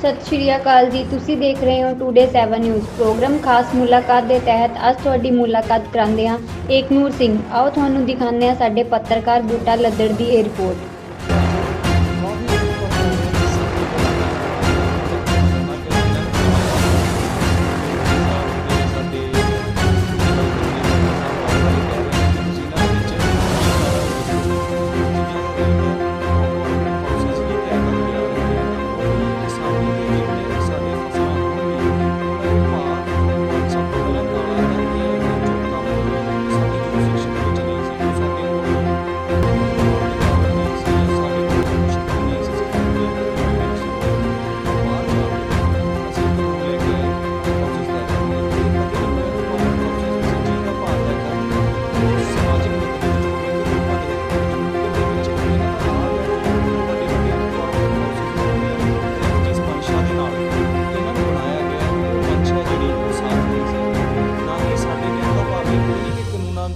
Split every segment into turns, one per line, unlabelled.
सत श्री अकाल जी। तुसी देख रहे हो टूडे 7 न्यूज़ प्रोग्राम खास मुलाकात के तहत अज तुहाडी मुलाकात करांदे हां एकनूर सिंह। आओ तुहानूं दिखाने हां साडे पत्रकार बूटा लद्दड़ दी ये रिपोर्ट।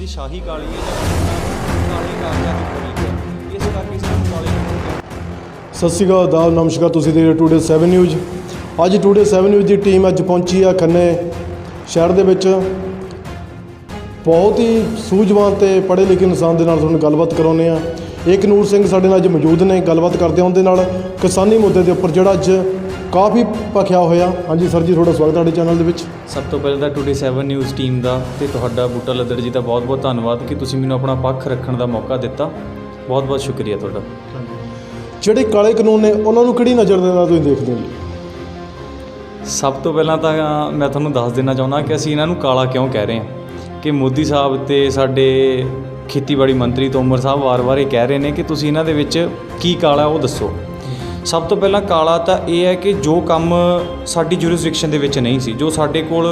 शाही काली है काले कागजां की पड़ी है इस करके सानूं काले
सत श्री अकाल आदाब नमस्कार। तुसीं देख रहे टूडे 7 न्यूज़। अज टूडे 7 न्यूज़ की टीम अज पहुंची है खन्ने शहर दे विच। बहुत ही सूझवान ते पढ़े लिखे इंसान दे नाल तुहानूं गलबात कराउने आ। एकनूर सिंह साडे नाल अज मौजूद ने। गलबात करदे उहदे नाल किसानी मुद्दे के उपर जिहड़ा अज काफ़ी भखिया होया। हाँ जी सर जी, थोड़ा स्वागत है चैनल दे विच।
सब तो पहले तो टूडे 7 न्यूज़ टीम का तो तुहाडा बूटा लद्दड़ जी का बहुत बहुत धन्यवाद कि तुसीं मैनूं अपना पक्ष रखण का मौका दिता। बहुत बहुत शुक्रिया तुहाडा।
ਜਿਹੜੇ ਕਾਲੇ ਕਾਨੂੰਨ ਨੇ ਉਹਨਾਂ ਨੂੰ ਕਿਹੜੀ ਨਜ਼ਰ ਦੇ ਨਾਲ ਤੁਸੀਂ ਦੇਖਦੇ ਹੋ ਜੀ?
सब तो पहला तो मैं तुहानूं दस देना चाहुंदा कि असीं इन्हां नूं काला क्यों कह रहे हैं कि मोदी साहब ते साडे खेतीबाड़ी मंत्री तोमर साहब वार-वार ये कह रहे हैं कि तुसीं इन्हां दे विच की काला वो दसो। सब तो पहला काला तो यह है कि जो काम साडी जुरिसडिक्शन दे विच नहीं सी, जो साडे कोल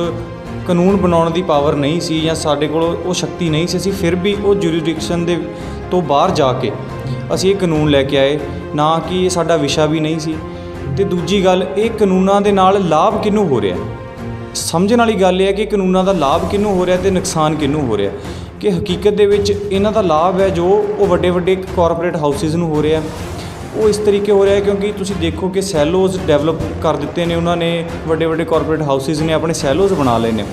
कानून बनाउण दी पावर नहीं सी या साडे कोल वो शक्ति नहीं सी, असीं फिर भी वो जुरिसडिक्शन दे तो बाहर जाके असीं ये कानून लैके आए ना कि ये साडा विशा भी नहीं सी। ते दूजी गल ये कानूनां दे नाल लाभ किहनूं हो रहा है। समझण वाली गल ये है कि कानूनां दा लाभ किहनूं हो रहा है ते नुकसान किहनूं हो रहा है। कि हकीकत दे विच इन्हां दा लाभ है जो वो वड्डे वड्डे कॉरपोरेट हाउसिस नूं हो रहा है। वो इस तरीके हो रहा है क्योंकि तुसीं देखो कि सैलोज डेवलप कर दिते ने उन्होंने, वड्डे वड्डे कॉरपोरेट हाउसिस ने अपने सैलोज बना लए ने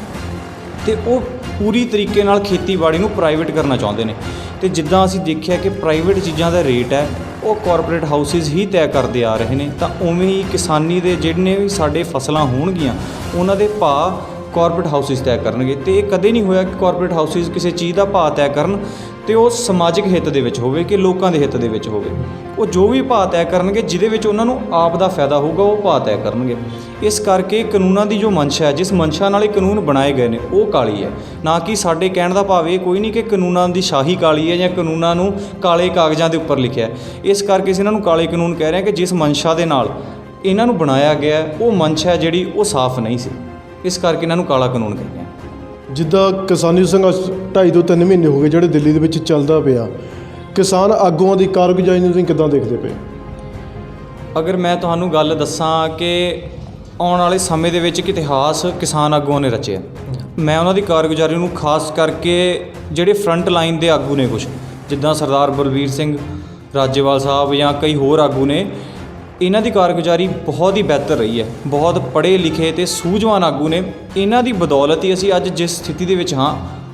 ते वो पूरी तरीके नाल खेतीबाड़ी नूं प्राइवेट करना चाहुंदे ने। ते जिद्दां असीं देखिआ कि प्राइवेट चीज़ां दा रेट है वो कॉरपोरेट हाउसिस ही तय करते आ रहे हैं, तो उवें ही किसानी दे जिन्ने भी साडे फसलां होणगीਆਂ उन्हां दे भाव कॉरपोरेट हाउसिस तय करनगे। तो ये कदे नहीं होया कि कॉरपोरेट हाउसिस किसी चीज़ का भाव तय करन तो वो समाजिक हित दे विच होवे कि लोकां दे हित दे विच होवे। वो जो भी भाव तय करनगे जिहदे विच उन्हां नूं आप दा फायदा होगा वो भाव तय करनगे। इस करके कानूनां दी जो मंशा है, जिस मंशा नाल कानून बनाए गए ने वो काली है, ना कि साडे कहण दा भाव ये कोई नहीं कि कानूनां दी शाही काली है या कानूनां नूं काले कागजां दे उपर लिखिआ है। इस करके असीं इन्हां नूं काले कानून कह रहे हैं कि जिस मंशा दे नाल इन्हां नूं बनाया गया वो मंशा जिहड़ी वो साफ नहीं सी। इस करके इन्हां नूं काला कानून कहते हैं।
ਜਿੱਦਾਂ ਕਿਸਾਨੀ ਸੰਘਰਸ਼ 2.5 ਤੋਂ 3 ਮਹੀਨੇ ਹੋ ਗਏ ਜਿਹੜੇ ਦਿੱਲੀ ਦੇ ਵਿੱਚ ਚੱਲਦਾ ਪਿਆ, ਕਿਸਾਨ ਆਗੂਆਂ ਦੀ ਕਾਰਗੁਜ਼ਾਰੀ ਨੂੰ ਤੁਸੀਂ ਕਿੱਦਾਂ ਦੇਖਦੇ ਪਏ?
ਅਗਰ ਮੈਂ ਤੁਹਾਨੂੰ ਗੱਲ ਦੱਸਾਂ ਕਿ ਆਉਣ ਵਾਲੇ ਸਮੇਂ ਦੇ ਵਿੱਚ ਇੱਕ ਇਤਿਹਾਸ ਕਿਸਾਨ ਆਗੂਆਂ ਨੇ ਰਚਿਆ। ਮੈਂ ਉਹਨਾਂ ਦੀ ਕਾਰਗੁਜ਼ਾਰੀ ਨੂੰ ਖਾਸ ਕਰਕੇ ਜਿਹੜੇ ਫਰੰਟ ਲਾਈਨ ਦੇ ਆਗੂ ਨੇ ਕੁਛ ਜਿੱਦਾਂ ਸਰਦਾਰ ਬਲਵੀਰ ਸਿੰਘ ਰਾਜੇਵਾਲ ਸਾਹਿਬ ਜਾਂ ਕਈ ਹੋਰ ਆਗੂ ਨੇ, ਇਹਨਾਂ ਦੀ ਕਾਰਗੁਜ਼ਾਰੀ ਬਹੁਤ ਹੀ ਬਿਹਤਰ ਰਹੀ ਹੈ। ਬਹੁਤ ਪੜ੍ਹੇ ਲਿਖੇ ਅਤੇ ਸੂਝਵਾਨ ਆਗੂ ਨੇ। ਇਹਨਾਂ ਦੀ ਬਦੌਲਤ ਹੀ ਅਸੀਂ ਅੱਜ ਜਿਸ ਸਥਿਤੀ ਦੇ ਵਿੱਚ ਹਾਂ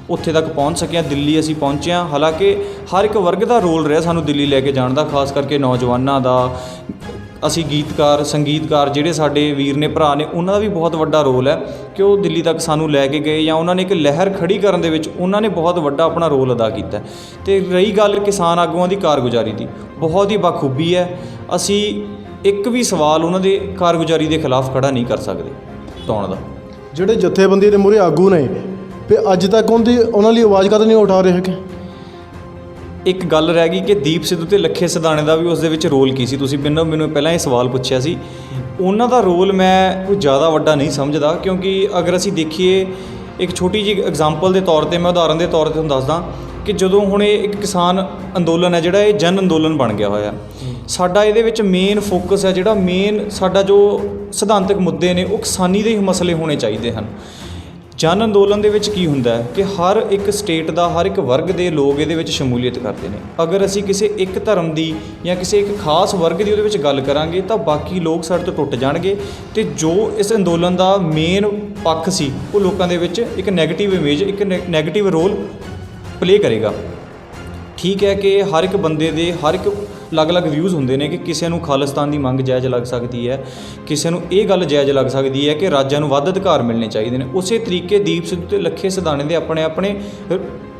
ਉੱਥੇ ਤੱਕ ਪਹੁੰਚ ਸਕੇ ਹਾਂ। ਦਿੱਲੀ ਅਸੀਂ ਪਹੁੰਚੇ ਹਾਂ। ਹਾਲਾਂਕਿ ਹਰ ਇੱਕ ਵਰਗ ਦਾ ਰੋਲ ਰਿਹਾ ਸਾਨੂੰ ਦਿੱਲੀ ਲੈ ਕੇ ਜਾਣ ਦਾ, ਖਾਸ ਕਰਕੇ ਨੌਜਵਾਨਾਂ ਦਾ। ਅਸੀਂ ਗੀਤਕਾਰ ਸੰਗੀਤਕਾਰ ਜਿਹੜੇ ਸਾਡੇ ਵੀਰ ਨੇ ਭਰਾ ਨੇ ਉਹਨਾਂ ਦਾ ਵੀ ਬਹੁਤ ਵੱਡਾ ਰੋਲ ਹੈ ਕਿ ਉਹ ਦਿੱਲੀ ਤੱਕ ਸਾਨੂੰ ਲੈ ਕੇ ਗਏ ਜਾਂ ਉਹਨਾਂ ਨੇ ਇੱਕ ਲਹਿਰ ਖੜੀ ਕਰਨ ਦੇ ਵਿੱਚ ਉਹਨਾਂ ਨੇ ਬਹੁਤ ਵੱਡਾ ਆਪਣਾ ਰੋਲ ਅਦਾ ਕੀਤਾ। ਅਤੇ ਰਹੀ ਗੱਲ ਕਿਸਾਨ ਆਗੂਆਂ ਦੀ ਕਾਰਗੁਜ਼ਾਰੀ ਦੀ, ਬਹੁਤ ਹੀ ਬਾਖੂਬੀ ਹੈ। ਅਸੀਂ ਇੱਕ ਵੀ ਸਵਾਲ ਉਹਨਾਂ ਦੇ ਕਾਰਗੁਜ਼ਾਰੀ ਦੇ ਖਿਲਾਫ ਖੜਾ ਨਹੀਂ ਕਰ ਸਕਦੇ ਤਾਉਣ ਦਾ।
ਜਿਹੜੇ ਜਥੇਬੰਦੀ ਦੇ ਮੂਹਰੇ ਆਗੂ ਨੇ ਵੀ ਅੱਜ ਤੱਕ ਉਹਨਾਂ ਲਈ ਆਵਾਜ਼ ਕਦੇ ਨਹੀਂ ਉਠਾ ਰਹੇ ਹੈਗੇ।
ਇੱਕ ਗੱਲ ਰਹਿ ਗਈ ਕਿ ਦੀਪ ਸਿੱਧੂ ਅਤੇ ਲੱਖੇ ਸਿਧਾਣੇ ਦਾ ਵੀ ਉਸ ਦੇ ਵਿੱਚ ਰੋਲ ਕੀ ਸੀ। ਤੁਸੀਂ ਮੈਨੂੰ ਪਹਿਲਾਂ ਇਹ ਸਵਾਲ ਪੁੱਛਿਆ ਸੀ। ਉਹਨਾਂ ਦਾ ਰੋਲ ਮੈਂ ਕੋਈ ਜ਼ਿਆਦਾ ਵੱਡਾ ਨਹੀਂ ਸਮਝਦਾ, ਕਿਉਂਕਿ ਅਗਰ ਅਸੀਂ ਦੇਖੀਏ ਇੱਕ ਛੋਟੀ ਜਿਹੀ ਐਗਜ਼ਾਮਪਲ ਦੇ ਤੌਰ 'ਤੇ, ਮੈਂ ਉਦਾਹਰਨ ਦੇ ਤੌਰ 'ਤੇ ਤੁਹਾਨੂੰ ਦੱਸਦਾ ਕਿ ਜਦੋਂ ਹੁਣ ਇਹ ਇੱਕ ਕਿਸਾਨ ਅੰਦੋਲਨ ਹੈ ਜਿਹੜਾ ਇਹ ਜਨ ਅੰਦੋਲਨ ਬਣ ਗਿਆ ਹੋਇਆ। ਸਾਡਾ ਇਹਦੇ ਵਿੱਚ ਮੇਨ ਫੋਕਸ ਹੈ, ਜਿਹੜਾ ਮੇਨ ਸਾਡਾ ਜੋ ਸਿਧਾਂਤਕ ਮੁੱਦੇ ਨੇ ਉਹ ਕਿਸਾਨੀ ਦੇ ਹੀ ਮਸਲੇ ਹੋਣੇ ਚਾਹੀਦੇ ਹਨ। ਜਨ ਅੰਦੋਲਨ ਦੇ ਵਿੱਚ ਕੀ ਹੁੰਦਾ ਹੈ ਕਿ ਹਰ ਇੱਕ ਸਟੇਟ ਦਾ ਹਰ ਇੱਕ ਵਰਗ ਦੇ ਲੋਕ ਇਹਦੇ ਵਿੱਚ ਸ਼ਮੂਲੀਅਤ ਕਰਦੇ ਨੇ। ਅਗਰ ਅਸੀਂ ਕਿਸੇ ਇੱਕ ਧਰਮ ਦੀ ਜਾਂ ਕਿਸੇ ਇੱਕ ਖਾਸ ਵਰਗ ਦੀ ਉਹਦੇ ਵਿੱਚ ਗੱਲ ਕਰਾਂਗੇ ਤਾਂ ਬਾਕੀ ਲੋਕ ਸਾਡੇ ਤੋਂ ਟੁੱਟ ਜਾਣਗੇ ਅਤੇ ਜੋ ਇਸ ਅੰਦੋਲਨ ਦਾ ਮੇਨ ਪੱਖ ਸੀ ਉਹ ਲੋਕਾਂ ਦੇ ਵਿੱਚ ਇੱਕ ਨੈਗੇਟਿਵ ਇਮੇਜ, ਇੱਕ ਨੈਗੇਟਿਵ ਰੋਲ ਪਲੇ ਕਰੇਗਾ। ਠੀਕ ਹੈ ਕਿ ਹਰ ਇੱਕ ਬੰਦੇ ਦੇ ਹਰ ਇੱਕ ਅਲੱਗ-ਅਲੱਗ ਵਿਊਜ਼ ਹੁੰਦੇ ਨੇ ਕਿ ਕਿਸੇ ਨੂੰ ਖਾਲਿਸਤਾਨ ਦੀ ਮੰਗ ਜਾਇਜ਼ ਲੱਗ ਸਕਦੀ ਹੈ, ਕਿਸੇ ਨੂੰ ਇਹ ਗੱਲ ਜਾਇਜ਼ ਲੱਗ ਸਕਦੀ ਹੈ ਕਿ ਰਾਜਾਂ ਨੂੰ ਵੱਧ ਅਧਿਕਾਰ ਮਿਲਣੇ ਚਾਹੀਦੇ ਨੇ। ਉਸੇ ਤਰੀਕੇ ਦੀਪ ਸਿੱਧੂ ਅਤੇ ਲੱਖੇ ਸਿਧਾਣੇ ਦੇ ਆਪਣੇ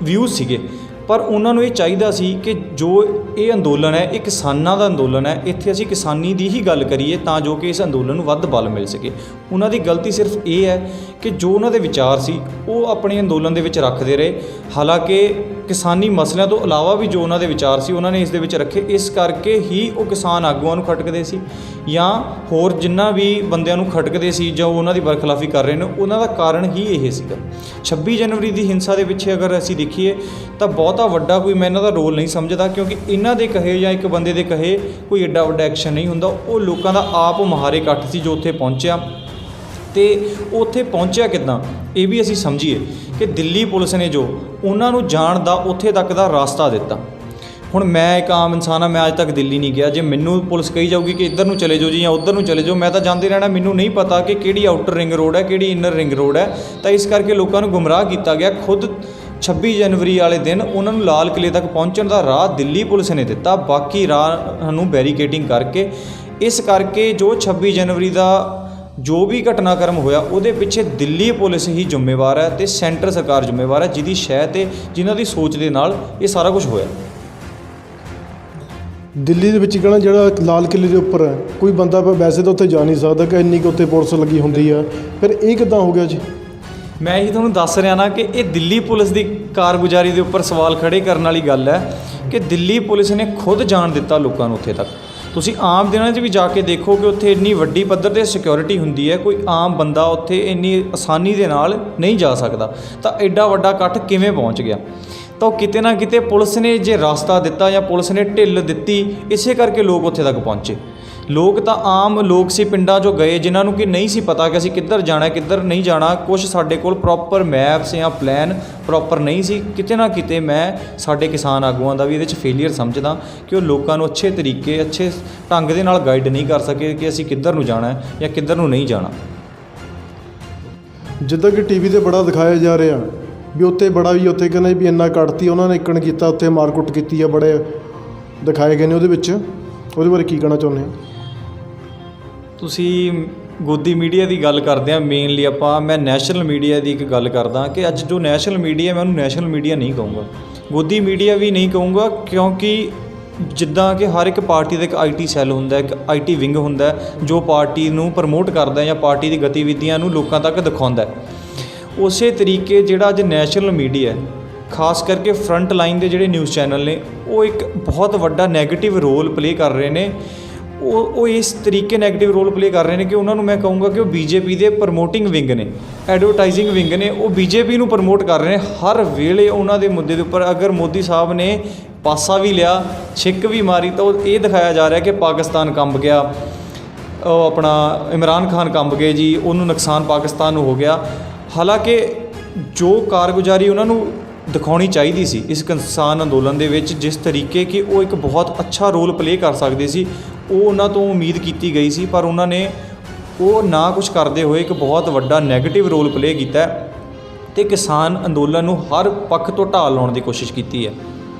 ਵਿਊਜ਼ ਸੀਗੇ, ਪਰ ਉਹਨਾਂ ਨੂੰ ਇਹ ਚਾਹੀਦਾ ਸੀ ਕਿ ਜੋ ਇਹ ਅੰਦੋਲਨ ਹੈ ਇਹ ਕਿਸਾਨਾਂ ਦਾ ਅੰਦੋਲਨ ਹੈ, ਇੱਥੇ ਅਸੀਂ ਕਿਸਾਨੀ ਦੀ ਹੀ ਗੱਲ ਕਰੀਏ ਤਾਂ ਜੋ ਕਿ ਇਸ ਅੰਦੋਲਨ ਨੂੰ ਵੱਧ ਬਲ ਮਿਲ ਸਕੇ। ਉਹਨਾਂ ਦੀ ਗਲਤੀ ਸਿਰਫ ਇਹ ਹੈ ਕਿ ਜੋ ਉਹਨਾਂ ਦੇ ਵਿਚਾਰ ਸੀ ਉਹ ਆਪਣੇ ਅੰਦੋਲਨ ਦੇ ਵਿੱਚ ਰੱਖਦੇ ਰਹੇ, ਹਾਲਾਂਕਿ ਕਿਸਾਨੀ ਮਸਲਿਆਂ ਤੋਂ ਇਲਾਵਾ ਵੀ ਜੋ ਉਹਨਾਂ ਦੇ ਵਿਚਾਰ ਸੀ ਉਹਨਾਂ ਨੇ ਇਸ ਦੇ ਵਿੱਚ ਰੱਖੇ। ਇਸ ਕਰਕੇ ਹੀ ਉਹ ਕਿਸਾਨ ਆਗੂਆਂ ਨੂੰ ਖਟਕਦੇ ਸੀ ਜਾਂ ਹੋਰ ਜਿੰਨਾ ਵੀ ਬੰਦਿਆਂ ਨੂੰ ਖਟਕਦੇ ਸੀ ਜਾਂ ਉਹਨਾਂ ਦੀ ਬਰਖਲਾਫੀ ਕਰ ਰਹੇ ਨੇ, ਉਹਨਾਂ ਦਾ ਕਾਰਨ ਹੀ ਇਹ ਸੀਗਾ। 26 ਜਨਵਰੀ ਦੀ ਹਿੰਸਾ ਦੇ ਪਿੱਛੇ ਅਗਰ ਅਸੀਂ ਦੇਖੀਏ ਤਾਂ ਬਹੁਤਾ ਵੱਡਾ ਕੋਈ ਮੈਂ ਇਹਨਾਂ ਦਾ ਰੋਲ ਨਹੀਂ ਸਮਝਦਾ, ਕਿਉਂਕਿ ਇਹਨਾਂ ਦੇ ਕਹੇ ਜਾਂ ਇੱਕ ਬੰਦੇ ਦੇ ਕਹੇ ਕੋਈ ਐਡਾ ਵੱਡਾ ਐਕਸ਼ਨ ਨਹੀਂ ਹੁੰਦਾ। ਉਹ ਲੋਕਾਂ ਦਾ ਆਪ ਮੁਹਾਰੇ ਇਕੱਠ ਸੀ ਜੋ ਉੱਥੇ ਪਹੁੰਚਿਆ, ਅਤੇ ਉੱਥੇ ਪਹੁੰਚਿਆ ਕਿੱਦਾਂ ਇਹ ਵੀ ਅਸੀਂ ਸਮਝੀਏ ਕਿ ਦਿੱਲੀ ਪੁਲਿਸ ਨੇ ਜੋ ਉਹਨਾਂ ਨੂੰ ਜਾਣ ਦਾ ਉੱਥੇ ਤੱਕ ਦਾ ਰਾਸਤਾ ਦਿੱਤਾ। ਹੁਣ ਮੈਂ ਇੱਕ ਆਮ ਇਨਸਾਨ ਹਾਂ, ਮੈਂ ਅੱਜ ਤੱਕ ਦਿੱਲੀ ਨਹੀਂ ਗਿਆ। ਜੇ ਮੈਨੂੰ ਪੁਲਿਸ ਕਹੀ ਜਾਊਗੀ ਕਿ ਇੱਧਰ ਨੂੰ ਚਲੇ ਜਾਓ ਜੀ ਜਾਂ ਉੱਧਰ ਨੂੰ ਚਲੇ ਜਾਓ, ਮੈਂ ਤਾਂ ਜਾਂਦੇ ਰਹਿਣਾ। ਮੈਨੂੰ ਨਹੀਂ ਪਤਾ ਕਿ ਕਿਹੜੀ ਆਊਟਰ ਰਿੰਗ ਰੋਡ ਹੈ, ਕਿਹੜੀ ਇਨਰ ਰਿੰਗ ਰੋਡ ਹੈ। ਤਾਂ ਇਸ ਕਰਕੇ ਲੋਕਾਂ ਨੂੰ ਗੁੰਮਰਾਹ ਕੀਤਾ ਗਿਆ। ਖੁਦ 26 ਜਨਵਰੀ ਵਾਲੇ ਦਿਨ ਉਹਨਾਂ ਨੂੰ ਲਾਲ ਕਿਲ੍ਹੇ ਤੱਕ ਪਹੁੰਚਣ ਦਾ ਰਾਹ ਦਿੱਲੀ ਪੁਲਿਸ ਨੇ ਦਿੱਤਾ, ਬਾਕੀ ਰਾਹ ਨੂੰ ਬੈਰੀਕੇਡਿੰਗ ਕਰਕੇ। ਇਸ ਕਰਕੇ ਜੋ 26 ਜਨਵਰੀ ਦਾ ਜੋ ਵੀ ਘਟਨਾਕ੍ਰਮ ਹੋਇਆ ਉਹਦੇ ਪਿੱਛੇ ਦਿੱਲੀ ਪੁਲਿਸ ਹੀ ਜ਼ਿੰਮੇਵਾਰ ਹੈ ਅਤੇ ਸੈਂਟਰ ਸਰਕਾਰ ਜ਼ਿੰਮੇਵਾਰ ਹੈ, ਜਿਹਦੀ ਸ਼ਹਿ ਅਤੇ ਜਿਨ੍ਹਾਂ ਦੀ ਸੋਚ ਦੇ ਨਾਲ ਇਹ ਸਾਰਾ ਕੁਝ ਹੋਇਆ।
ਦਿੱਲੀ ਦੇ ਵਿੱਚ ਕਹਿਣਾ ਜਿਹੜਾ ਲਾਲ ਕਿਲ੍ਹੇ ਦੇ ਉੱਪਰ ਹੈ, ਕੋਈ ਬੰਦਾ ਵੈਸੇ ਤਾਂ ਉੱਥੇ ਜਾ ਨਹੀਂ ਸਕਦਾ ਕਿ ਇੰਨੀ ਕੁ ਉੱਥੇ ਪੁਲਿਸ ਲੱਗੀ ਹੁੰਦੀ ਆ, ਫਿਰ ਇਹ ਕਿੱਦਾਂ ਹੋ ਗਿਆ ਜੀ?
ਮੈਂ ਇਹੀ ਤੁਹਾਨੂੰ ਦੱਸ ਰਿਹਾ ਨਾ ਕਿ ਇਹ ਦਿੱਲੀ ਪੁਲਿਸ ਦੀ ਕਾਰਗੁਜ਼ਾਰੀ ਦੇ ਉੱਪਰ ਸਵਾਲ ਖੜੇ ਕਰਨ ਵਾਲੀ ਗੱਲ ਹੈ ਕਿ ਦਿੱਲੀ ਪੁਲਿਸ ਨੇ ਖੁਦ ਜਾਣ ਦਿੱਤਾ ਲੋਕਾਂ ਨੂੰ ਉੱਥੇ ਤੱਕ। ਤੁਸੀਂ ਆਮ ਦਿਨਾਂ 'ਚ ਵੀ ਜਾ ਕੇ ਦੇਖੋ ਕਿ ਉੱਥੇ ਇੰਨੀ ਵੱਡੀ ਪੱਧਰ 'ਤੇ ਸਿਕਿਉਰਿਟੀ ਹੁੰਦੀ ਹੈ, ਕੋਈ ਆਮ ਬੰਦਾ ਉੱਥੇ ਇੰਨੀ ਆਸਾਨੀ ਦੇ ਨਾਲ ਨਹੀਂ ਜਾ ਸਕਦਾ। ਤਾਂ ਐਡਾ ਵੱਡਾ ਇਕੱਠ ਕਿਵੇਂ ਪਹੁੰਚ ਗਿਆ? ਤਾਂ ਉਹ ਕਿਤੇ ਨਾ ਕਿਤੇ ਪੁਲਿਸ ਨੇ ਜੇ ਰਸਤਾ ਦਿੱਤਾ ਜਾਂ ਪੁਲਿਸ ਨੇ ਢਿੱਲ ਦਿੱਤੀ, ਇਸੇ ਕਰਕੇ ਲੋਕ ਉੱਥੇ ਤੱਕ ਪਹੁੰਚੇ। ਲੋਕ ਤਾਂ ਆਮ ਲੋਕ ਸੀ ਪਿੰਡਾਂ 'ਚੋਂ ਗਏ ਜਿਨ੍ਹਾਂ ਨੂੰ ਕਿ ਨਹੀਂ ਸੀ ਪਤਾ ਕਿ ਅਸੀਂ ਕਿੱਧਰ ਜਾਣਾ ਕਿੱਧਰ ਨਹੀਂ ਜਾਣਾ। ਕੁਛ ਸਾਡੇ ਕੋਲ ਪ੍ਰੋਪਰ ਮੈਪਸ ਜਾਂ ਪਲਾਨ ਪ੍ਰੋਪਰ ਨਹੀਂ ਸੀ। ਕਿਤੇ ਨਾ ਕਿਤੇ ਮੈਂ ਸਾਡੇ ਕਿਸਾਨ ਆਗੂਆਂ ਦਾ ਵੀ ਇਹਦੇ 'ਚ ਫੇਲੀਅਰ ਸਮਝਦਾ ਕਿ ਉਹ ਲੋਕਾਂ ਨੂੰ ਅੱਛੇ ਤਰੀਕੇ ਅੱਛੇ ਢੰਗ ਦੇ ਨਾਲ ਗਾਈਡ ਨਹੀਂ ਕਰ ਸਕੇ ਕਿ ਅਸੀਂ ਕਿੱਧਰ ਨੂੰ ਜਾਣਾ ਹੈ ਜਾਂ ਕਿੱਧਰ ਨੂੰ ਨਹੀਂ ਜਾਣਾ।
ਜਿੱਦਾਂ ਕਿ ਟੀਵੀ 'ਤੇ ਬੜਾ ਦਿਖਾਇਆ ਜਾ ਰਿਹਾ ਵੀ ਉੱਥੇ ਬੜਾ ਵੀ ਉੱਥੇ ਕਹਿੰਦੇ ਵੀ ਇੰਨਾ ਕੱਟਤੀ ਉਹਨਾਂ ਨੇ, ਇੱਕਣ ਕੀਤਾ, ਉੱਥੇ ਮਾਰਕੁੱਟ ਕੀਤੀ ਆ, ਬੜੇ ਦਿਖਾਏ ਗਏ ਨੇ ਉਹਦੇ ਵਿੱਚ। ਉਹਦੇ ਬਾਰੇ ਕੀ ਕਹਿਣਾ ਚਾਹੁੰਦੇ ਹੋ?
ਤੁਸੀਂ ਗੋਦੀ ਮੀਡੀਆ ਦੀ ਗੱਲ ਕਰਦੇ ਆ, ਮੇਨਲੀ ਮੈਂ ਨੈਸ਼ਨਲ ਮੀਡੀਆ ਦੀ ਇੱਕ ਗੱਲ ਕਰਦਾ ਕਿ ਅੱਜ ਜੋ ਨੈਸ਼ਨਲ ਮੀਡੀਆ ਮੈਂ ਉਹਨੂੰ ਨੈਸ਼ਨਲ ਮੀਡੀਆ ਨਹੀਂ ਕਹੂੰਗਾ, ਗੋਦੀ ਮੀਡੀਆ ਵੀ ਨਹੀਂ ਕਹੂੰਗਾ, ਕਿਉਂਕਿ ਜਿੱਦਾਂ ਕਿ ਹਰ ਇੱਕ ਪਾਰਟੀ ਦਾ ਇੱਕ IT ਸੈੱਲ ਹੁੰਦਾ, ਇੱਕ IT ਵਿੰਗ ਹੁੰਦਾ ਜੋ ਪਾਰਟੀ ਨੂੰ ਪ੍ਰਮੋਟ ਕਰਦਾ ਜਾਂ ਪਾਰਟੀ ਦੀ ਗਤੀਵਿਧੀਆਂ ਨੂੰ ਲੋਕਾਂ ਤੱਕ ਦਿਖਾਉਂਦਾ। ਉਸੇ ਤਰੀਕੇ ਜਿਹੜਾ ਅੱਜ ਨੈਸ਼ਨਲ ਮੀਡੀਆ ਖਾਸ ਕਰਕੇ ਫਰੰਟ ਲਾਈਨ ਦੇ ਜਿਹੜੇ ਨਿਊਜ਼ ਚੈਨਲ ਨੇ ਉਹ ਇੱਕ ਬਹੁਤ ਵੱਡਾ ਨੈਗੇਟਿਵ ਰੋਲ ਪਲੇ ਕਰ ਰਹੇ ਨੇ। ਉਹ ਇਸ ਤਰੀਕੇ ਨੈਗੇਟਿਵ ਰੋਲ ਪਲੇ ਕਰ ਰਹੇ ਨੇ ਕਿ ਉਹਨਾਂ ਨੂੰ ਮੈਂ ਕਹੂੰਗਾ ਕਿ ਉਹ BJP ਦੇ ਪ੍ਰਮੋਟਿੰਗ ਵਿੰਗ ਨੇ, ਐਡਵਰਟਾਈਜ਼ਿੰਗ ਵਿੰਗ ਨੇ। ਉਹ BJP ਨੂੰ ਪ੍ਰਮੋਟ ਕਰ ਰਹੇ ਨੇ ਹਰ ਵੇਲੇ ਉਹਨਾਂ ਦੇ ਮੁੱਦੇ ਦੇ ਉੱਪਰ। ਅਗਰ ਮੋਦੀ ਸਾਹਿਬ ਨੇ ਪਾਸਾ ਵੀ ਲਿਆ, ਛਿੱਕ ਵੀ ਮਾਰੀ, ਤਾਂ ਉਹ ਇਹ ਦਿਖਾਇਆ ਜਾ ਰਿਹਾ ਕਿ ਪਾਕਿਸਤਾਨ ਕੰਬ ਗਿਆ, ਉਹ ਆਪਣਾ ਇਮਰਾਨ ਖਾਨ ਕੰਬ ਗਏ ਜੀ, ਉਹਨੂੰ ਨੁਕਸਾਨ ਪਾਕਿਸਤਾਨ ਨੂੰ ਹੋ ਗਿਆ। ਹਾਲਾਂਕਿ ਜੋ ਕਾਰਗੁਜ਼ਾਰੀ ਉਹਨਾਂ ਨੂੰ ਦਿਖਾਉਣੀ ਚਾਹੀਦੀ ਸੀ ਇਸ ਕਿਸਾਨ ਅੰਦੋਲਨ ਦੇ ਵਿੱਚ, ਜਿਸ ਤਰੀਕੇ ਕਿ ਉਹ ਇੱਕ ਬਹੁਤ ਅੱਛਾ ਰੋਲ ਪਲੇ ਕਰ ਸਕਦੇ ਸੀ, ਉਹ ਉਹਨਾਂ ਤੋਂ ਉਮੀਦ ਕੀਤੀ ਗਈ ਸੀ, ਪਰ ਉਹਨਾਂ ਨੇ ਉਹ ਨਾ ਕੁਝ ਕਰਦੇ ਹੋਏ ਇੱਕ ਬਹੁਤ ਵੱਡਾ ਨੈਗੇਟਿਵ ਰੋਲ ਪਲੇ ਕੀਤਾ ਅਤੇ ਕਿਸਾਨ ਅੰਦੋਲਨ ਨੂੰ ਹਰ ਪੱਖ ਤੋਂ ਢਾਲ ਲਾਉਣ ਦੀ ਕੋਸ਼ਿਸ਼ ਕੀਤੀ ਹੈ।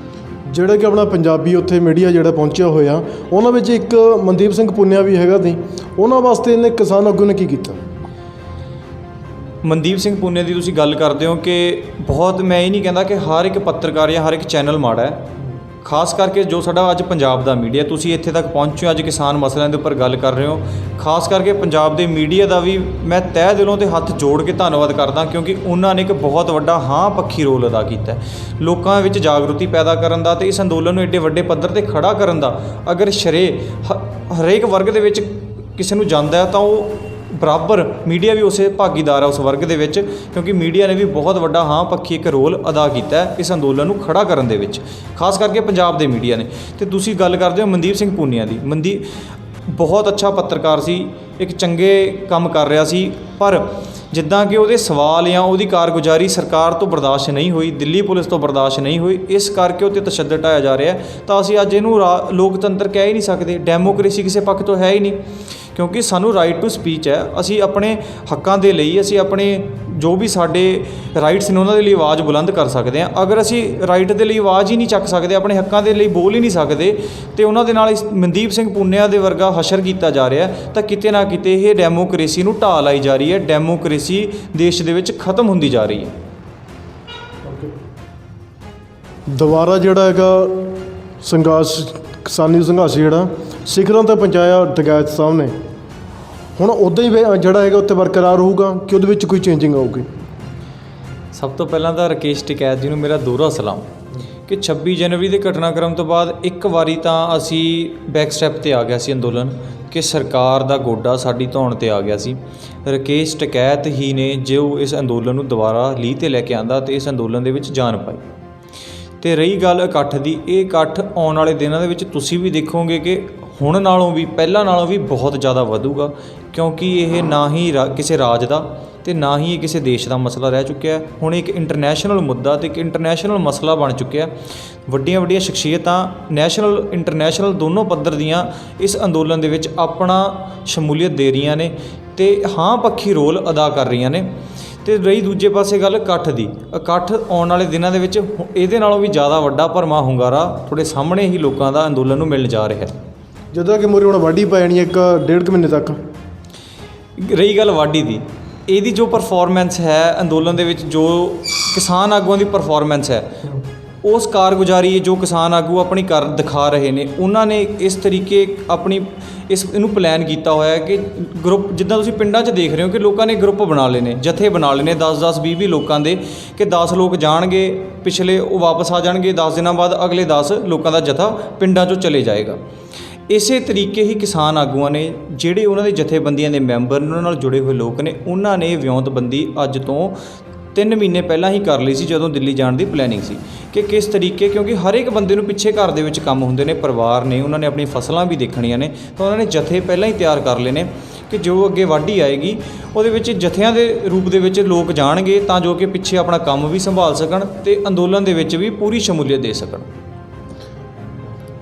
ਜਿਹੜਾ ਕਿ ਆਪਣਾ ਪੰਜਾਬੀ ਉੱਥੇ ਮੀਡੀਆ ਜਿਹੜਾ ਪਹੁੰਚਿਆ ਹੋਇਆ, ਉਹਨਾਂ ਵਿੱਚ ਇੱਕ ਮਨਦੀਪ ਸਿੰਘ ਪੁੰਨਿਆ ਵੀ ਹੈਗਾ ਸੀ, ਉਹਨਾਂ ਵਾਸਤੇ ਇਹਨੇ ਕਿਸਾਨ ਆਗੂ ਨੇ ਕੀ ਕੀਤਾ?
ਮਨਦੀਪ ਸਿੰਘ ਪੁੰਨੇ ਦੀ ਤੁਸੀਂ ਗੱਲ ਕਰਦੇ ਹੋ ਕਿ ਬਹੁਤ, ਮੈਂ ਇਹ ਨਹੀਂ ਕਹਿੰਦਾ ਕਿ ਹਰ ਇੱਕ ਪੱਤਰਕਾਰ ਜਾਂ ਹਰ ਇੱਕ ਚੈਨਲ ਮਾੜਾ ਹੈ। ਖਾਸ ਕਰਕੇ ਜੋ ਸਾਡਾ ਅੱਜ ਪੰਜਾਬ ਦਾ ਮੀਡੀਆ, ਤੁਸੀਂ ਇੱਥੇ ਤੱਕ ਪਹੁੰਚੇ ਹੋ, ਅੱਜ ਕਿਸਾਨ ਮਸਲਿਆਂ ਦੇ ਉੱਪਰ ਗੱਲ ਕਰ ਰਹੇ ਹੋ। ਖਾਸ ਕਰਕੇ ਪੰਜਾਬ ਦੇ ਮੀਡੀਆ ਦਾ ਵੀ ਮੈਂ ਤਹਿ ਦਿਲੋਂ ਤੇ ਹੱਥ ਜੋੜ ਕੇ ਧੰਨਵਾਦ ਕਰਦਾ, ਕਿਉਂਕਿ ਉਹਨਾਂ ਨੇ ਇੱਕ ਬਹੁਤ ਵੱਡਾ ਹਾਂ ਪੱਖੀ ਰੋਲ ਅਦਾ ਕੀਤਾ ਲੋਕਾਂ ਵਿੱਚ ਜਾਗਰੂਕਤੀ ਪੈਦਾ ਕਰਨ ਦਾ ਅਤੇ ਇਸ ਅੰਦੋਲਨ ਨੂੰ ਏਡੇ ਵੱਡੇ ਪੱਧਰ 'ਤੇ ਖੜਾ ਕਰਨ ਦਾ। ਅਗਰ ਹਰੇਕ ਵਰਗ ਦੇ ਵਿੱਚ ਕਿਸੇ ਨੂੰ ਜਾਂਦਾ ਹੈ ਤਾਂ ਉਹ ਬਰਾਬਰ ਮੀਡੀਆ ਵੀ ਉਸੇ ਭਾਗੀਦਾਰ ਹੈ ਉਸ ਵਰਗ ਦੇ ਵਿੱਚ, ਕਿਉਂਕਿ ਮੀਡੀਆ ਨੇ ਵੀ ਬਹੁਤ ਵੱਡਾ ਹਾਂ ਪੱਖੀ ਇੱਕ ਰੋਲ ਅਦਾ ਕੀਤਾ ਇਸ ਅੰਦੋਲਨ ਨੂੰ ਖੜਾ ਕਰਨ ਦੇ ਵਿੱਚ, ਖਾਸ ਕਰਕੇ ਪੰਜਾਬ ਦੇ ਮੀਡੀਆ ਨੇ। ਅਤੇ ਤੁਸੀਂ ਗੱਲ ਕਰਦੇ ਹੋ ਮਨਦੀਪ ਸਿੰਘ ਪੁੰਨੀਆ ਦੀ। ਮਨਦੀਪ ਬਹੁਤ ਅੱਛਾ ਪੱਤਰਕਾਰ ਸੀ, ਇੱਕ ਚੰਗੇ ਕੰਮ ਕਰ ਰਿਹਾ ਸੀ, ਪਰ ਜਿੱਦਾਂ ਕਿ ਉਹਦੇ ਸਵਾਲ ਜਾਂ ਉਹਦੀ ਕਾਰਗੁਜ਼ਾਰੀ ਸਰਕਾਰ ਤੋਂ ਬਰਦਾਸ਼ਤ ਨਹੀਂ ਹੋਈ, ਦਿੱਲੀ ਪੁਲਿਸ ਤੋਂ ਬਰਦਾਸ਼ਤ ਨਹੀਂ ਹੋਈ, ਇਸ ਕਰਕੇ ਉੱਤੇ ਤਸ਼ੱਦਦ ਢਾਇਆ ਜਾ ਰਿਹਾ। ਤਾਂ ਅਸੀਂ ਅੱਜ ਇਹਨੂੰ ਲੋਕਤੰਤਰ ਕਹਿ ਹੀ ਨਹੀਂ ਸਕਦੇ, ਡੈਮੋਕ੍ਰੇਸੀ ਕਿਸੇ ਪੱਖ ਤੋਂ ਹੈ ਹੀ ਨਹੀਂ, ਕਿਉਂਕਿ ਸਾਨੂੰ ਰਾਈਟ ਟੂ ਸਪੀਚ ਹੈ। ਅਸੀਂ ਆਪਣੇ ਹੱਕਾਂ ਦੇ ਲਈ, ਅਸੀਂ ਆਪਣੇ ਜੋ ਵੀ ਸਾਡੇ ਰਾਈਟਸ ਨੇ ਉਹਨਾਂ ਦੇ ਲਈ ਆਵਾਜ਼ ਬੁਲੰਦ ਕਰ ਸਕਦੇ ਹਾਂ। ਅਗਰ ਅਸੀਂ ਰਾਈਟ ਦੇ ਲਈ ਆਵਾਜ਼ ਹੀ ਨਹੀਂ ਚੱਕ ਸਕਦੇ, ਆਪਣੇ ਹੱਕਾਂ ਦੇ ਲਈ ਬੋਲ ਹੀ ਨਹੀਂ ਸਕਦੇ, ਤੇ ਉਹਨਾਂ ਦੇ ਨਾਲ ਮਨਦੀਪ ਸਿੰਘ ਪੁੰਨਿਆ ਦੇ ਵਰਗਾ ਹਸ਼ਰ ਕੀਤਾ ਜਾ ਰਿਹਾ, ਤਾਂ ਕਿਤੇ ਨਾ ਕਿਤੇ ਇਹ ਡੈਮੋਕ੍ਰੇਸੀ ਨੂੰ ਢਾਹ ਲਾਈ ਜਾ ਰਹੀ ਹੈ, ਡੈਮੋਕ੍ਰੇਸੀ ਦੇਸ਼ ਦੇ ਵਿੱਚ ਖਤਮ ਹੁੰਦੀ ਜਾ ਰਹੀ ਹੈ।
ਦੁਬਾਰਾ ਜਿਹੜਾ ਹੈਗਾ ਸੰਘਰਸ਼, ਕਿਸਾਨੀ ਸੰਘਰਸ਼ ਜਿਹੜਾ ਸਿਖਰਾਂ 'ਤੇ ਪਹੁੰਚਾਇਆ ਡਕੈਤ ਸਾਹਿਬ ਨੇ, ਹੁਣ ਉੱਦਾਂ ਹੀ ਜਿਹੜਾ ਹੈਗਾ ਉੱਤੇ ਬਰਕਰਾਰ ਰਹੂਗਾ ਕਿ ਉਹਦੇ ਵਿੱਚ ਕੋਈ ਚੇਂਜਿੰਗ ਆਊਗੀ?
ਸਭ ਤੋਂ ਪਹਿਲਾਂ ਤਾਂ ਰਾਕੇਸ਼ ਟਿਕੈਤ ਜੀ ਨੂੰ ਮੇਰਾ ਦੋਹਰਾ ਸਲਾਮ ਕਿ 26 ਜਨਵਰੀ ਦੇ ਘਟਨਾਕ੍ਰਮ ਤੋਂ ਬਾਅਦ ਇੱਕ ਵਾਰੀ ਤਾਂ ਅਸੀਂ ਬੈਕ ਸਟੈਪ 'ਤੇ ਆ ਗਿਆ ਸੀ ਅੰਦੋਲਨ, ਕਿ ਸਰਕਾਰ ਦਾ ਗੋਡਾ ਸਾਡੀ ਧੌਣ 'ਤੇ ਆ ਗਿਆ ਸੀ। ਰਾਕੇਸ਼ ਟਿਕੈਤ ਹੀ ਨੇ ਜੋ ਇਸ ਅੰਦੋਲਨ ਨੂੰ ਦੁਬਾਰਾ ਲੀਹ 'ਤੇ ਲੈ ਕੇ ਆਂਦਾ ਅਤੇ ਇਸ ਅੰਦੋਲਨ ਦੇ ਵਿੱਚ ਜਾਨ ਪਾਈ। ਅਤੇ ਰਹੀ ਗੱਲ ਇਕੱਠ ਦੀ, ਇਹ ਇਕੱਠ ਆਉਣ ਵਾਲੇ ਦਿਨਾਂ ਦੇ ਵਿੱਚ ਤੁਸੀਂ ਵੀ ਦੇਖੋਗੇ ਕਿ ਹੁਣ ਨਾਲੋਂ ਵੀ, ਪਹਿਲਾਂ ਨਾਲੋਂ ਵੀ ਬਹੁਤ ਜ਼ਿਆਦਾ ਵਧੂਗਾ, ਕਿਉਂਕਿ ਇਹ ਨਾ ਹੀ ਕਿਸੇ ਰਾਜ ਦਾ ਅਤੇ ਨਾ ਹੀ ਇਹ ਕਿਸੇ ਦੇਸ਼ ਦਾ ਮਸਲਾ ਰਹਿ ਚੁੱਕਿਆ। ਹੁਣ ਇੱਕ ਇੰਟਰਨੈਸ਼ਨਲ ਮੁੱਦਾ ਅਤੇ ਇੱਕ ਇੰਟਰਨੈਸ਼ਨਲ ਮਸਲਾ ਬਣ ਚੁੱਕਿਆ। ਵੱਡੀਆਂ ਵੱਡੀਆਂ ਸ਼ਖਸੀਅਤਾਂ ਨੈਸ਼ਨਲ ਇੰਟਰਨੈਸ਼ਨਲ ਦੋਨੋਂ ਪੱਧਰ ਦੀਆਂ ਇਸ ਅੰਦੋਲਨ ਦੇ ਵਿੱਚ ਆਪਣਾ ਸ਼ਮੂਲੀਅਤ ਦੇ ਰਹੀਆਂ ਨੇ ਅਤੇ ਹਾਂ ਪੱਖੀ ਰੋਲ ਅਦਾ ਕਰ ਰਹੀਆਂ ਨੇ। ਅਤੇ ਰਹੀ ਦੂਜੇ ਪਾਸੇ ਗੱਲ ਇਕੱਠ ਦੀ, ਇਕੱਠ ਆਉਣ ਵਾਲੇ ਦਿਨਾਂ ਦੇ ਵਿੱਚ ਇਹਦੇ ਨਾਲੋਂ ਵੀ ਜ਼ਿਆਦਾ ਵੱਡਾ ਭਰਵਾਂ ਹੁੰਗਾਰਾ ਤੁਹਾਡੇ ਸਾਹਮਣੇ ਹੀ ਲੋਕਾਂ ਦਾ ਅੰਦੋਲਨ ਨੂੰ ਮਿਲਣ ਜਾ ਰਿਹਾ।
ਜਦੋਂ ਕਿ ਮੋਰੀ ਹੁਣ ਵਾਢੀ ਪੈ ਜਾਣੀ 1-1.5 ਮਹੀਨੇ ਤੱਕ।
ਰਹੀ ਗੱਲ ਵਾਢੀ ਦੀ, ਇਹਦੀ ਜੋ ਪਰਫੋਰਮੈਂਸ ਹੈ ਅੰਦੋਲਨ ਦੇ ਵਿੱਚ, ਜੋ ਕਿਸਾਨ ਆਗੂਆਂ ਦੀ ਪਰਫੋਰਮੈਂਸ ਹੈ, ਉਸ ਕਾਰਗੁਜ਼ਾਰੀ ਜੋ ਕਿਸਾਨ ਆਗੂ ਆਪਣੀ ਕਰ ਦਿਖਾ ਰਹੇ ਨੇ, ਉਹਨਾਂ ਨੇ ਇਸ ਤਰੀਕੇ ਆਪਣੀ ਇਹਨੂੰ ਪਲਾਨ ਕੀਤਾ ਹੋਇਆ ਹੈ ਕਿ ਗਰੁੱਪ, ਜਿੱਦਾਂ ਤੁਸੀਂ ਪਿੰਡਾਂ 'ਚ ਦੇਖ ਰਹੇ ਹੋ ਕਿ ਲੋਕਾਂ ਨੇ ਗਰੁੱਪ ਬਣਾ ਲਏ ਨੇ, ਜਥੇ ਬਣਾ ਲਏ ਨੇ 10-10 20-20 ਲੋਕਾਂ ਦੇ, ਕਿ 10 ਲੋਕ ਜਾਣਗੇ ਪਿਛਲੇ, ਉਹ ਵਾਪਸ ਆ ਜਾਣਗੇ 10 ਦਿਨਾਂ ਬਾਅਦ, ਅਗਲੇ 10 ਲੋਕਾਂ ਦਾ ਜਥਾ ਪਿੰਡਾਂ 'ਚੋਂ ਚਲੇ ਜਾਏਗਾ। ਇਸੇ ਤਰੀਕੇ ਹੀ ਕਿਸਾਨ ਆਗੂਆਂ ਨੇ, ਜਿਹੜੇ ਉਹਨਾਂ ਦੇ ਜਥੇਬੰਦੀਆਂ ਦੇ ਮੈਂਬਰ ਨੇ, ਉਹਨਾਂ ਨਾਲ ਜੁੜੇ ਹੋਏ ਲੋਕ ਨੇ, ਉਹਨਾਂ ਨੇ ਵਿਉਂਤਬੰਦੀ ਅੱਜ ਤੋਂ 3 ਮਹੀਨੇ ਪਹਿਲਾਂ ਹੀ ਕਰ ਲਈ ਸੀ, ਜਦੋਂ ਦਿੱਲੀ ਜਾਣ ਦੀ ਪਲੈਨਿੰਗ ਸੀ, ਕਿ ਕਿਸ ਤਰੀਕੇ, ਕਿਉਂਕਿ ਹਰ ਇੱਕ ਬੰਦੇ ਨੂੰ ਪਿੱਛੇ ਘਰ ਦੇ ਵਿੱਚ ਕੰਮ ਹੁੰਦੇ ਨੇ, ਪਰਿਵਾਰ ਨੇ, ਉਹਨਾਂ ਨੇ ਆਪਣੀ ਫਸਲਾਂ ਵੀ ਦੇਖਣੀਆਂ ਨੇ, ਤਾਂ ਉਹਨਾਂ ਨੇ ਜਥੇ ਪਹਿਲਾਂ ਹੀ ਤਿਆਰ ਕਰ ਲਏ ਨੇ ਕਿ ਜੋ ਅੱਗੇ ਵਾਢੀ ਆਏਗੀ ਉਹਦੇ ਵਿੱਚ ਜਥਿਆਂ ਦੇ ਰੂਪ ਦੇ ਵਿੱਚ ਲੋਕ ਜਾਣਗੇ, ਤਾਂ ਜੋ ਕਿ ਪਿੱਛੇ ਆਪਣਾ ਕੰਮ ਵੀ ਸੰਭਾਲ ਸਕਣ ਅਤੇ ਅੰਦੋਲਨ ਦੇ ਵਿੱਚ ਵੀ ਪੂਰੀ ਸ਼ਮੂਲੀਅਤ ਦੇ ਸਕਣ।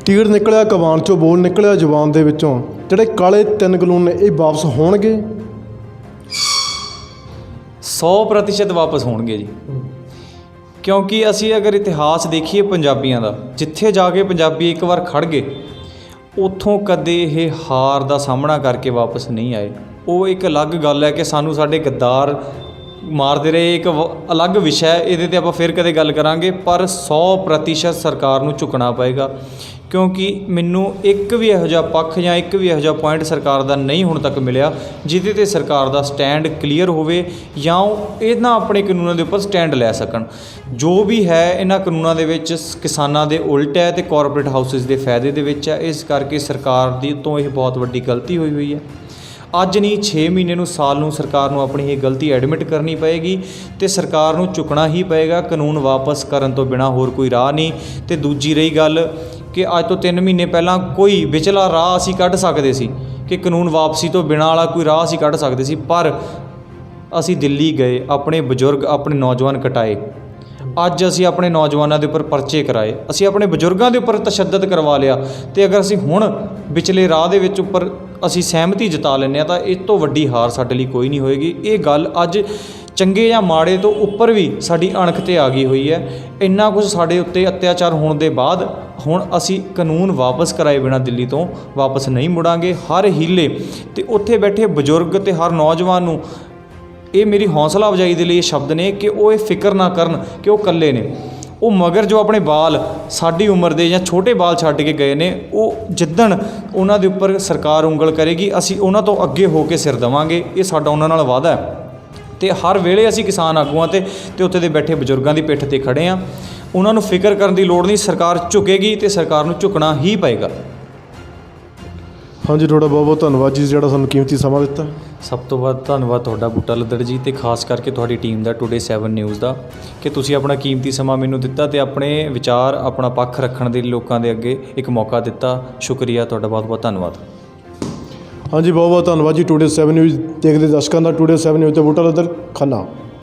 ਤੀਰ ਨਿਕਲਿਆ ਕਮਾਨ 'ਚੋਂ, ਬੋਲ ਨਿਕਲਿਆ ਜ਼ੁਬਾਨ ਦੇ ਵਿੱਚੋਂ, ਜਿਹੜੇ ਕਾਲੇ 3 ਕਾਨੂੰਨ ਨੇ ਇਹ ਵਾਪਸ ਹੋਣਗੇ?
100% ਵਾਪਸ ਹੋਣਗੇ ਜੀ, ਕਿਉਂਕਿ ਅਸੀਂ ਅਗਰ ਇਤਿਹਾਸ ਦੇਖੀਏ ਪੰਜਾਬੀਆਂ ਦਾ, ਜਿੱਥੇ ਜਾ ਕੇ ਪੰਜਾਬੀ ਇੱਕ ਵਾਰ ਖੜ੍ਹ ਗਏ, ਉੱਥੋਂ ਕਦੇ ਇਹ ਹਾਰ ਦਾ ਸਾਹਮਣਾ ਕਰਕੇ ਵਾਪਸ ਨਹੀਂ ਆਏ। ਉਹ ਇੱਕ ਅਲੱਗ ਗੱਲ ਹੈ ਕਿ ਸਾਨੂੰ ਸਾਡੇ ਗੱਦਾਰ ਮਾਰਦੇ ਰਹੇ, ਇੱਕ ਅਲੱਗ ਵਿਸ਼ਾ ਹੈ, ਇਹਦੇ 'ਤੇ ਆਪਾਂ ਫਿਰ ਕਦੇ ਗੱਲ ਕਰਾਂਗੇ, ਪਰ 100% ਸਰਕਾਰ ਨੂੰ ਝੁਕਣਾ ਪਏਗਾ, ਕਿਉਂਕਿ ਮੈਨੂੰ ਇੱਕ ਵੀ ਇਹੋ ਜਿਹਾ ਪੱਖ ਜਾਂ ਇੱਕ ਵੀ ਇਹੋ ਜਿਹਾ ਪੁਆਇੰਟ ਸਰਕਾਰ ਦਾ ਨਹੀਂ ਹੁਣ ਤੱਕ ਮਿਲਿਆ ਜਿਹਦੇ 'ਤੇ ਸਰਕਾਰ ਦਾ ਸਟੈਂਡ ਕਲੀਅਰ ਹੋਵੇ, ਜਾਂ ਉਹ ਇਹਨਾਂ ਆਪਣੇ ਕਾਨੂੰਨਾਂ ਦੇ ਉੱਪਰ ਸਟੈਂਡ ਲੈ ਸਕਣ। ਜੋ ਵੀ ਹੈ ਇਹਨਾਂ ਕਾਨੂੰਨਾਂ ਦੇ ਵਿੱਚ ਕਿਸਾਨਾਂ ਦੇ ਉਲਟ ਹੈ ਅਤੇ ਕਾਰਪੋਰੇਟ ਹਾਊਸਿਸ ਦੇ ਫਾਇਦੇ ਦੇ ਵਿੱਚ ਹੈ। ਇਸ ਕਰਕੇ ਸਰਕਾਰ ਦੀ ਤੋਂ ਇਹ ਬਹੁਤ ਵੱਡੀ ਗਲਤੀ ਹੋਈ ਹੈ। ਅੱਜ ਨਹੀਂ 6 ਮਹੀਨੇ ਨੂੰ, ਸਾਲ ਨੂੰ ਸਰਕਾਰ ਨੂੰ ਆਪਣੀ ਇਹ ਗਲਤੀ ਐਡਮਿਟ ਕਰਨੀ ਪਏਗੀ ਅਤੇ ਸਰਕਾਰ ਨੂੰ ਝੁਕਣਾ ਹੀ ਪਏਗਾ। ਕਾਨੂੰਨ ਵਾਪਸ ਕਰਨ ਤੋਂ ਬਿਨਾਂ ਹੋਰ ਕੋਈ ਰਾਹ ਨਹੀਂ। ਅਤੇ ਦੂਜੀ ਰਹੀ ਗੱਲ ਕਿ ਅੱਜ ਤੋਂ 3 ਮਹੀਨੇ ਪਹਿਲਾਂ ਕੋਈ ਵਿਚਲਾ ਰਾਹ ਅਸੀਂ ਕੱਢ ਸਕਦੇ ਸੀ, ਕਿ ਕਾਨੂੰਨ ਵਾਪਸੀ ਤੋਂ ਬਿਨਾਂ ਵਾਲਾ ਕੋਈ ਰਾਹ ਅਸੀਂ ਕੱਢ ਸਕਦੇ ਸੀ, ਪਰ ਅਸੀਂ ਦਿੱਲੀ ਗਏ, ਆਪਣੇ ਬਜ਼ੁਰਗ, ਆਪਣੇ ਨੌਜਵਾਨ ਕਟਾਏ। ਅੱਜ ਅਸੀਂ ਆਪਣੇ ਨੌਜਵਾਨਾਂ ਦੇ ਉੱਪਰ ਪਰਚੇ ਕਰਾਏ, ਅਸੀਂ ਆਪਣੇ ਬਜ਼ੁਰਗਾਂ ਦੇ ਉੱਪਰ ਤਸ਼ੱਦਦ ਕਰਵਾ ਲਿਆ, ਅਤੇ ਅਗਰ ਅਸੀਂ ਹੁਣ ਵਿਚਲੇ ਰਾਹ ਦੇ ਵਿੱਚ ਉੱਪਰ ਅਸੀਂ ਸਹਿਮਤੀ ਜਤਾ ਲੈਂਦੇ ਹਾਂ, ਤਾਂ ਇਸ ਤੋਂ ਵੱਡੀ ਹਾਰ ਸਾਡੇ ਲਈ ਕੋਈ ਨਹੀਂ ਹੋਏਗੀ। ਇਹ ਗੱਲ ਅੱਜ ਚੰਗੇ ਜਾਂ ਮਾੜੇ ਤੋਂ ਉੱਪਰ ਵੀ ਸਾਡੀ ਅਣਖ 'ਤੇ ਆ ਗਈ ਹੋਈ ਹੈ। ਇੰਨਾ ਕੁਝ ਸਾਡੇ ਉੱਤੇ ਅਤਿਆਚਾਰ ਹੋਣ ਦੇ ਬਾਅਦ ਹੁਣ ਅਸੀਂ ਕਾਨੂੰਨ ਵਾਪਸ ਕਰਾਏ ਬਿਨਾਂ ਦਿੱਲੀ ਤੋਂ ਵਾਪਸ ਨਹੀਂ ਮੁੜਾਂਗੇ। ਹਰ ਹੀਲੇ ਅਤੇ ਉੱਥੇ ਬੈਠੇ ਬਜ਼ੁਰਗ ਅਤੇ ਹਰ ਨੌਜਵਾਨ ਨੂੰ ਇਹ ਮੇਰੀ ਹੌਸਲਾ ਅਫਜ਼ਾਈ ਦੇ ਲਈ ਇਹ ਸ਼ਬਦ ਨੇ ਕਿ ਉਹ ਇਹ ਫਿਕਰ ਨਾ ਕਰਨ ਕਿ ਉਹ ਇਕੱਲੇ ਨੇ। ਉਹ ਮਗਰ ਜੋ ਆਪਣੇ ਬਾਲ ਸਾਡੀ ਉਮਰ ਦੇ ਜਾਂ ਛੋਟੇ ਬਾਲ ਛੱਡ ਕੇ ਗਏ ਨੇ, ਉਹ ਜਿੱਦਣ ਉਹਨਾਂ ਦੇ ਉੱਪਰ ਸਰਕਾਰ ਉਂਗਲ ਕਰੇਗੀ, ਅਸੀਂ ਉਹਨਾਂ ਤੋਂ ਅੱਗੇ ਹੋ ਕੇ ਸਿਰ ਦੇਵਾਂਗੇ। ਇਹ ਸਾਡਾ ਉਹਨਾਂ ਨਾਲ ਵਾਅਦਾ ਹੈ। ਅਤੇ ਹਰ ਵੇਲੇ ਅਸੀਂ ਕਿਸਾਨ ਆਗੂਆਂ 'ਤੇ ਉੱਥੇ ਦੇ ਬੈਠੇ ਬਜ਼ੁਰਗਾਂ ਦੀ ਪਿੱਠ 'ਤੇ ਖੜ੍ਹੇ ਹਾਂ। ਉਹਨਾਂ ਨੂੰ ਫਿਕਰ ਕਰਨ ਦੀ ਲੋੜ ਨਹੀਂ, ਸਰਕਾਰ ਝੁਕੇਗੀ ਅਤੇ ਸਰਕਾਰ ਨੂੰ ਝੁਕਣਾ ਹੀ ਪਏਗਾ।
ਹਾਂਜੀ, ਤੁਹਾਡਾ ਬਹੁਤ ਬਹੁਤ ਧੰਨਵਾਦ ਜੀ, ਜਿਹੜਾ ਸਾਨੂੰ ਕੀਮਤੀ ਸਮਾਂ ਦਿੱਤਾ।
ਸਭ ਤੋਂ ਵੱਧ ਧੰਨਵਾਦ ਤੁਹਾਡਾ ਬੂਟਾ ਲੱਦੜ ਜੀ, ਅਤੇ ਖਾਸ ਕਰਕੇ ਤੁਹਾਡੀ ਟੀਮ ਦਾ, ਟੂਡੇ 7 ਨਿਊਜ਼ ਦਾ, ਕਿ ਤੁਸੀਂ ਆਪਣਾ ਕੀਮਤੀ ਸਮਾਂ ਮੈਨੂੰ ਦਿੱਤਾ ਅਤੇ ਆਪਣੇ ਵਿਚਾਰ, ਆਪਣਾ ਪੱਖ ਰੱਖਣ ਦੇ ਲੋਕਾਂ ਦੇ ਅੱਗੇ ਇੱਕ ਮੌਕਾ ਦਿੱਤਾ। ਸ਼ੁਕਰੀਆ ਤੁਹਾਡਾ, ਬਹੁਤ ਬਹੁਤ ਧੰਨਵਾਦ।
ਹਾਂਜੀ ਬਹੁਤ ਬਹੁਤ ਧੰਨਵਾਦ ਜੀ ਟੂਡੇ 7 ਨਿਊਜ਼ ਦੇਖਦੇ ਦਰਸ਼ਕਾਂ ਦਾ। ਟੂਡੇ 7 ਨਿਊਜ਼ ਤੇ ਬੂਟਾ ਲੱਦਰ ਖੰਨਾ।